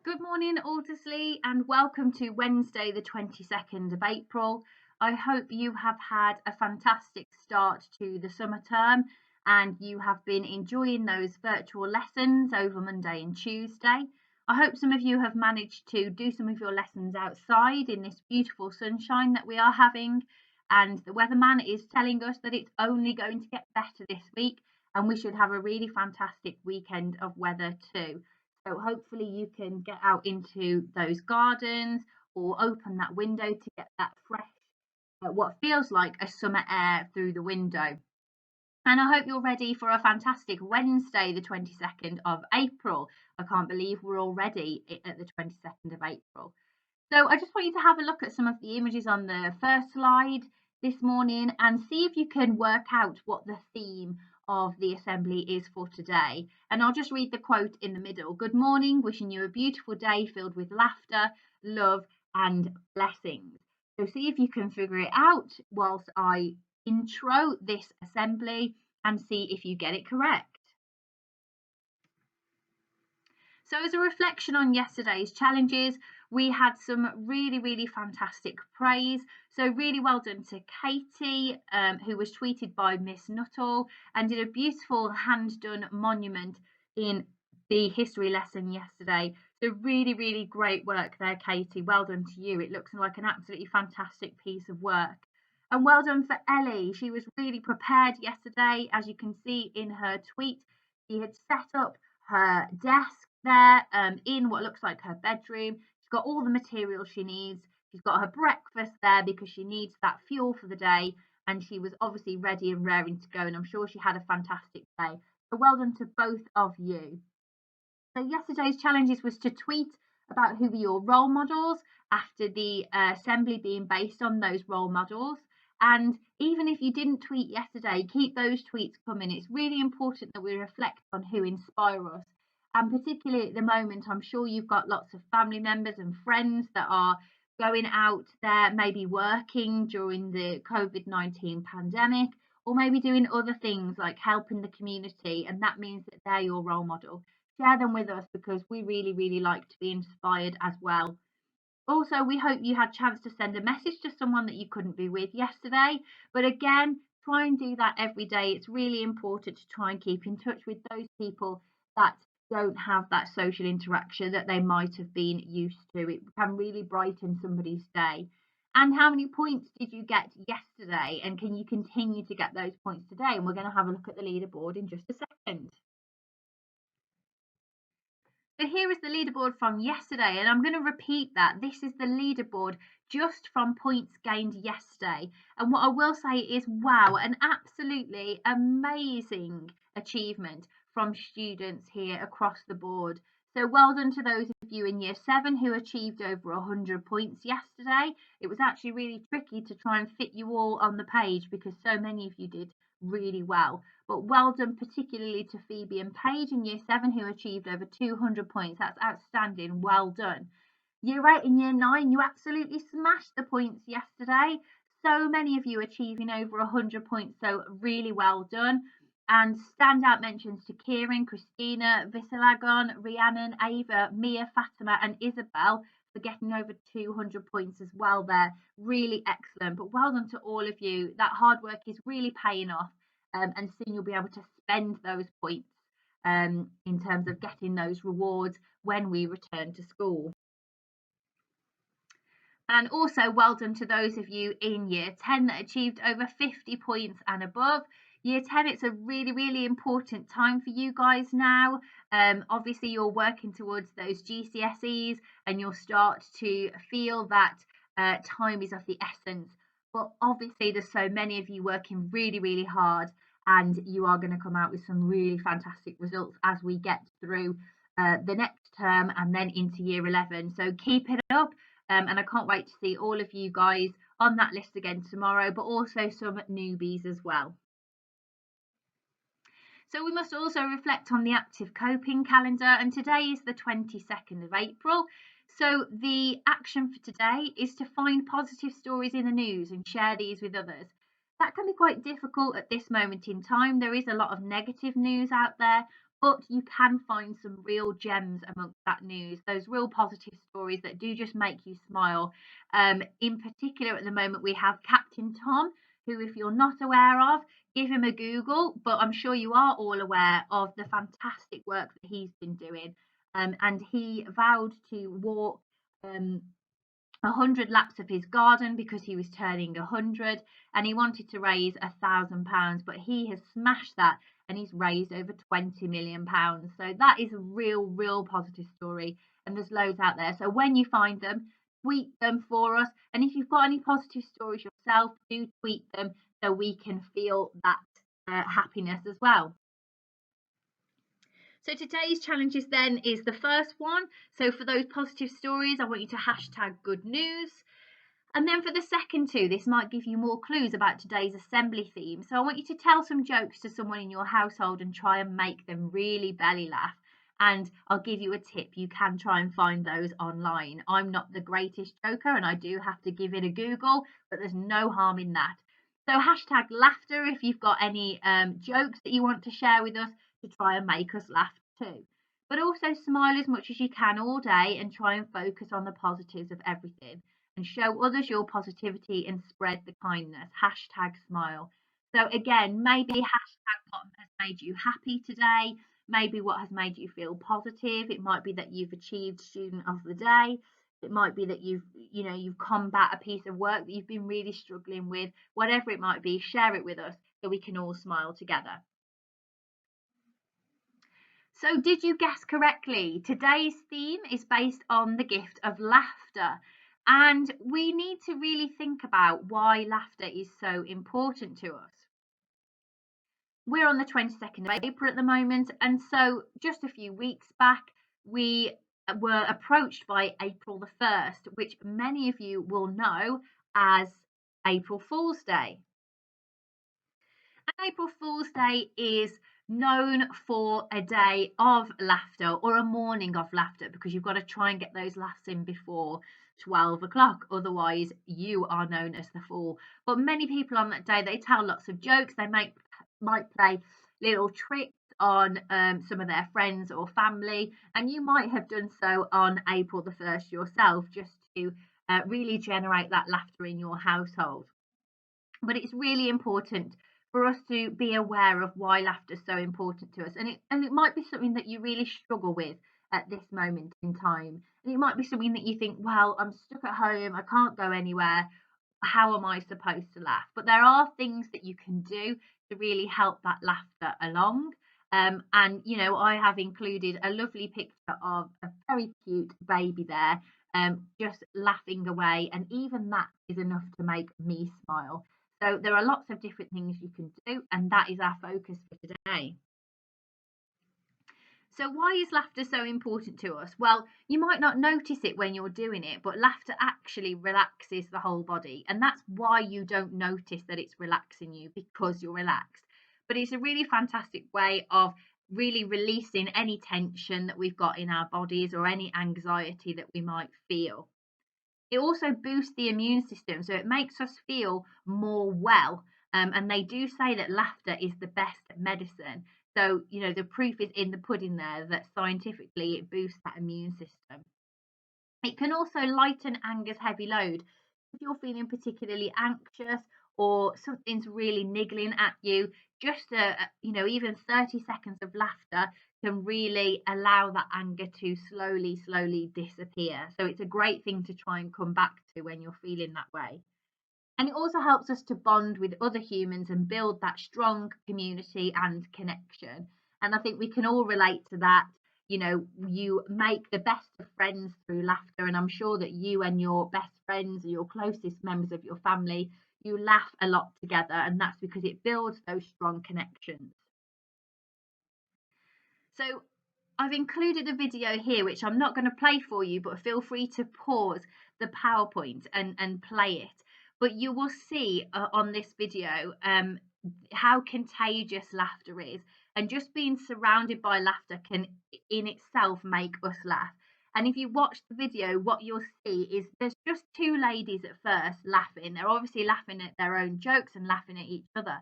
Good morning, Aldersley, and welcome to Wednesday, the 22nd of April. I hope you have had a fantastic start to the summer term and you have been enjoying those virtual lessons over Monday and Tuesday. I hope some of you have managed to do some of your lessons outside in this beautiful sunshine that we are having. And the weatherman is telling us that it's only going to get better this week, and we should have a really fantastic weekend of weather too. So hopefully you can get out into those gardens or open that window to get that fresh, what feels like a summer air through the window. And I hope you're ready for a fantastic Wednesday, the 22nd of April. I can't believe we're already at the 22nd of April. So I just want you to have a look at some of the images on the first slide this morning and see if you can work out what the theme of the assembly is for today. And I'll just read the quote in the middle. Good morning, wishing you a beautiful day filled with laughter, love and blessings. So see if you can figure it out whilst I intro this assembly and see if you get it correct. So as a reflection on yesterday's challenges, we had some really fantastic praise. So really well done to Katie, who was tweeted by Miss Nuttall and did a beautiful hand done monument in the history lesson yesterday. So really great work there, Katie. Well done to you. It looks like an absolutely fantastic piece of work. And well done for Ellie. She was really prepared yesterday. As you can see in her tweet, she had set up her desk there in what looks like her bedroom. She's got all the materials she needs. She's got her breakfast there because she needs that fuel for the day, and she was obviously ready and raring to go, and I'm sure she had a fantastic day. So well done to both of you. So yesterday's challenges was to tweet about who were your role models after the assembly being based on those role models. And even if you didn't tweet yesterday, keep those tweets coming. It's really important that we reflect on who inspire us. And particularly at the moment, I'm sure you've got lots of family members and friends that are going out there, maybe working during the COVID-19 pandemic, or maybe doing other things like helping the community. And that means that they're your role model. Share them with us because we really like to be inspired as well. Also, we hope you had a chance to send a message to someone that you couldn't be with yesterday. But again, try and do that every day. It's really important to try and keep in touch with those people that don't have that social interaction that they might have been used to. It can really brighten somebody's day. And how many points did you get yesterday? And can you continue to get those points today? And we're going to have a look at the leaderboard in just a second. So here is the leaderboard from yesterday, and I'm going to repeat that. This is the leaderboard just from points gained yesterday. And what I will say is, wow, an absolutely amazing achievement from students here across the board. So well done to those of you in year 7 who achieved over 100 points yesterday. It was actually really tricky to try and fit you all on the page because so many of you did really well. But well done particularly to Phoebe and Paige in year 7 who achieved over 200 points. That's outstanding. Well done. Year 8 and year 9, you absolutely smashed the points yesterday. So many of you achieving over 100 points, so really well done. And standout mentions to Kieran, Christina, Visalagon, Rhiannon, Ava, Mia, Fatima and Isabel for getting over 200 points as well there. Really excellent. But well done to all of you. That hard work is really paying off, and soon you'll be able to spend those points in terms of getting those rewards when we return to school. And also well done to those of you in year 10 that achieved over 50 points and above. Year 10, it's a really important time for you guys now. Obviously, you're working towards those GCSEs and you'll start to feel that time is of the essence. But obviously, there's so many of you working really hard, and you are going to come out with some really fantastic results as we get through the next term and then into year 11. So keep it up. And I can't wait to see all of you guys on that list again tomorrow, but also some newbies as well. So we must also reflect on the active coping calendar, and today is the 22nd of April. So the action for today is to find positive stories in the news and share these with others. That can be quite difficult at this moment in time. There is a lot of negative news out there, But you can find some real gems amongst that news, those real positive stories that do just make you smile. In particular, at the moment, we have Captain Tom, who, if you're not aware of, give him a Google, but I'm sure you are all aware of the fantastic work that he's been doing. And he vowed to walk 100 laps of his garden because he was turning 100, and he wanted to raise £1,000, but he has smashed that and he's raised over £20 million. So that is a real positive story, and there's loads out there. So when you find them, tweet them for us, and if you've got any positive stories yourself, do tweet them so we can feel that happiness as well. So today's challenges then is the first one. So for those positive stories, I want you to hashtag good news. And then for the second two, this might give you more clues about today's assembly theme. So I want you to tell some jokes to someone in your household and try and make them really belly laugh. And I'll give you a tip. You can try and find those online. I'm not the greatest joker and I do have to give it a Google, but there's no harm in that. So hashtag laughter if you've got any jokes that you want to share with us to try and make us laugh too. But also smile as much as you can all day and try and focus on the positives of everything and show others your positivity and spread the kindness. Hashtag smile. So again, maybe hashtag what has made you happy today, maybe what has made you feel positive. It might be that you've achieved student of the day. It might be that you've combat a piece of work that you've been really struggling with. Whatever it might be, share it with us so we can all smile together. So, did you guess correctly? Today's theme is based on the gift of laughter. And we need to really think about why laughter is so important to us. We're on the 22nd of April at the moment. And so, just a few weeks back, we were approached by April the 1st, which many of you will know as April Fool's Day. And April Fool's Day is known for a day of laughter or a morning of laughter because you've got to try and get those laughs in before 12 o'clock. Otherwise, you are known as the fool. But many people on that day, they tell lots of jokes. They might play little tricks on some of their friends or family. And you might have done so on April the 1st yourself just to really generate that laughter in your household. But it's really important for us to be aware of why laughter is so important to us. And it might be something that you really struggle with at this moment in time. And it might be something that you think, well, I'm stuck at home, I can't go anywhere. How am I supposed to laugh? But there are things that you can do to really help that laughter along. And I have included a lovely picture of a very cute baby there, just laughing away, and even that is enough to make me smile. So there are lots of different things you can do, and that is our focus for today. So why is laughter so important to us? Well, you might not notice it when you're doing it, but laughter actually relaxes the whole body. And that's why you don't notice that it's relaxing you, because you're relaxed. But it's a really fantastic way of really releasing any tension that we've got in our bodies or any anxiety that we might feel. It also boosts the immune system, so it makes us feel more well. And they do say that laughter is the best medicine. So, the proof is in the pudding there that scientifically it boosts that immune system. It can also lighten anger's heavy load. If you're feeling particularly anxious or something's really niggling at you, just even 30 seconds of laughter can really allow that anger to slowly disappear. So it's a great thing to try and come back to when you're feeling that way. And it also helps us to bond with other humans and build that strong community and connection. And I think we can all relate to that. You make the best of friends through laughter. And I'm sure that you and your best friends or your closest members of your family, you laugh a lot together. And that's because it builds those strong connections. So I've included a video here, which I'm not going to play for you, but feel free to pause the PowerPoint and play it. But you will see on this video how contagious laughter is. And just being surrounded by laughter can in itself make us laugh. And if you watch the video, what you'll see is there's just two ladies at first laughing. They're obviously laughing at their own jokes and laughing at each other.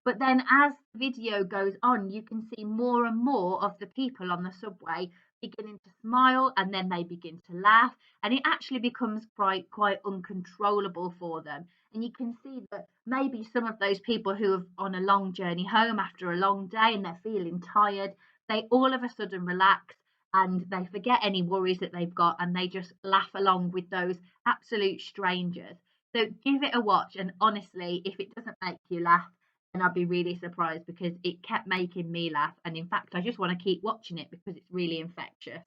But then as the video goes on, you can see more and more of the people on the subway beginning to smile, and then they begin to laugh, and it actually becomes quite uncontrollable for them. And you can see that maybe some of those people who are on a long journey home after a long day and they're feeling tired, they all of a sudden relax and they forget any worries that they've got, and they just laugh along with those absolute strangers. So give it a watch, and honestly, if it doesn't make you laugh, then I'd be really surprised, because it kept making me laugh, and in fact I just want to keep watching it because it's really infectious.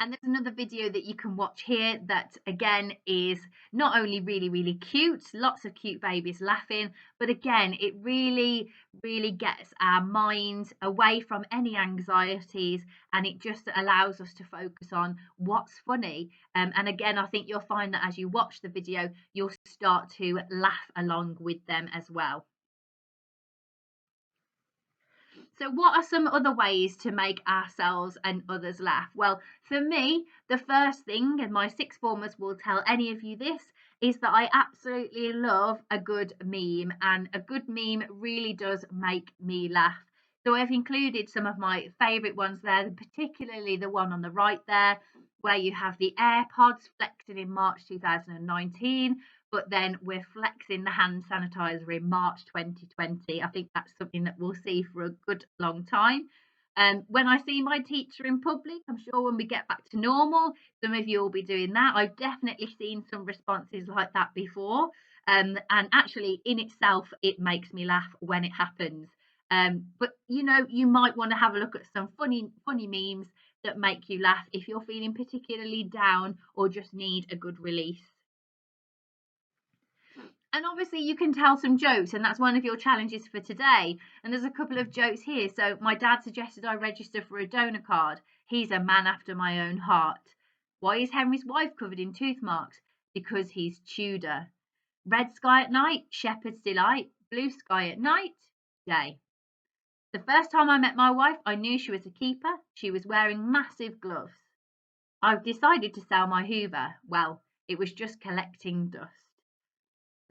And there's another video that you can watch here that again is not only really cute, lots of cute babies laughing, but again it really gets our minds away from any anxieties, and it just allows us to focus on what's funny. And again, I think you'll find that as you watch the video, you'll start to laugh along with them as well. So, what are some other ways to make ourselves and others laugh? Well, for me, the first thing, and my sixth formers will tell any of you this, is that I absolutely love a good meme, and a good meme really does make me laugh. So, I've included some of my favourite ones there, particularly the one on the right there, where you have the AirPods flexing in March 2019, but then we're flexing the hand sanitizer in March 2020. I think that's something that we'll see for a good long time. When I see my teacher in public, I'm sure when we get back to normal, some of you will be doing that. I've definitely seen some responses like that before. And actually, in itself, it makes me laugh when it happens. But you know, you might want to have a look at some funny memes that make you laugh if you're feeling particularly down or just need a good release. And obviously, you can tell some jokes, and that's one of your challenges for today. And there's a couple of jokes here. So, my dad suggested I register for a donor card. He's a man after my own heart. Why is Henry's wife covered in tooth marks? Because he's Tudor. Red sky at night, shepherd's delight. Blue sky at night, day. The first time I met my wife, I knew she was a keeper. She was wearing massive gloves. I've decided to sell my Hoover. Well, it was just collecting dust.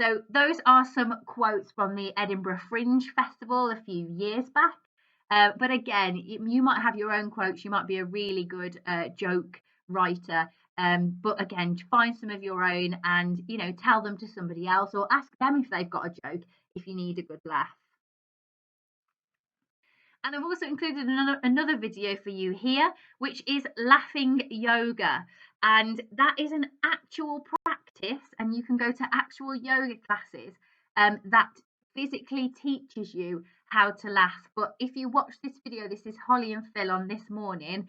So those are some quotes from the Edinburgh Fringe Festival a few years back. But again, you might have your own quotes. You might be a really good joke writer. But again, find some of your own, and tell them to somebody else, or ask them if they've got a joke if you need a good laugh. And I've also included another video for you here, which is laughing yoga. And that is an actual practice, and you can go to actual yoga classes that physically teaches you how to laugh. But if you watch this video, this is Holly and Phil on This Morning,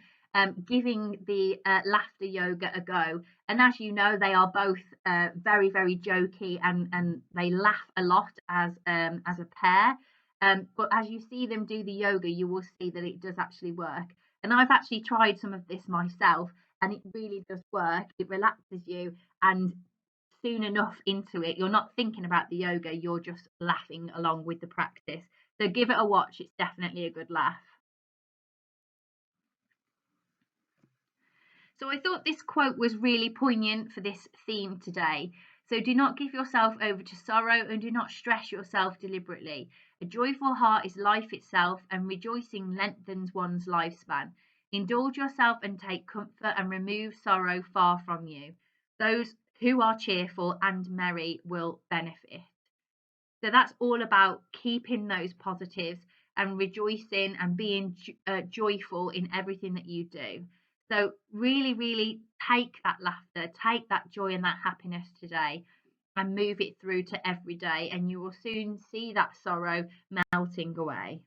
giving the laughter yoga a go. And as you know, they are both very jokey, and they laugh a lot as a pair. But as you see them do the yoga, you will see that it does actually work. And I've actually tried some of this myself, and it really does work. It relaxes you, and soon enough into it, you're not thinking about the yoga, you're just laughing along with the practice. So give it a watch, it's definitely a good laugh. So I thought this quote was really poignant for this theme today. So do not give yourself over to sorrow, and do not stress yourself deliberately. A joyful heart is life itself, and rejoicing lengthens one's lifespan. Indulge yourself and take comfort, and remove sorrow far from you. Those who are cheerful and merry will benefit. So that's all about keeping those positives and rejoicing and being joyful in everything that you do. So really take that laughter, take that joy and that happiness today, and move it through to every day, and you will soon see that sorrow melting away.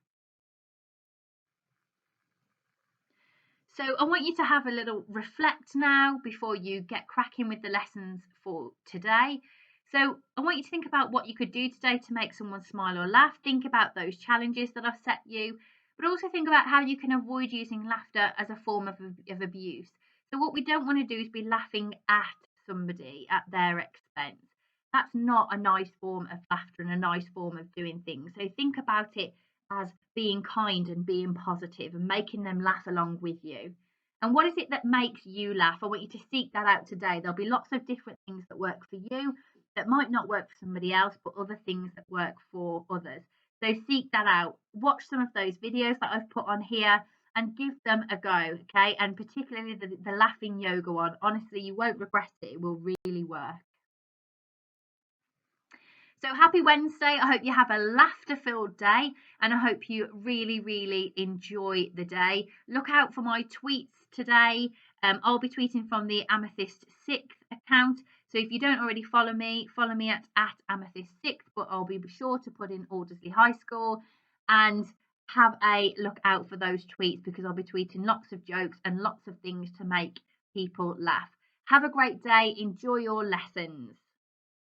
So I want you to have a little reflect now before you get cracking with the lessons for today. So I want you to think about what you could do today to make someone smile or laugh. Think about those challenges that I've set you, but also think about how you can avoid using laughter as a form of abuse. So what we don't want to do is be laughing at somebody at their expense. That's not a nice form of laughter and a nice form of doing things. So think about it as being kind and being positive and making them laugh along with you. And what is it that makes you laugh? I want you to seek that out today. There'll be lots of different things that work for you. that might not work for somebody else, but other things that work for others. So seek that out. Watch some of those videos that I've put on here and give them a go, okay? And particularly the laughing yoga one. Honestly, you won't regret it. It will really work. So happy Wednesday. I hope you have a laughter-filled day and I hope you really, really enjoy the day. Look out for my tweets today. I'll be tweeting from the Amethyst 6th account. So if you don't already follow me at Amethyst 6th, but I'll be sure to put in Aldersley High School and have a look out for those tweets because I'll be tweeting lots of jokes and lots of things to make people laugh. Have a great day. Enjoy your lessons.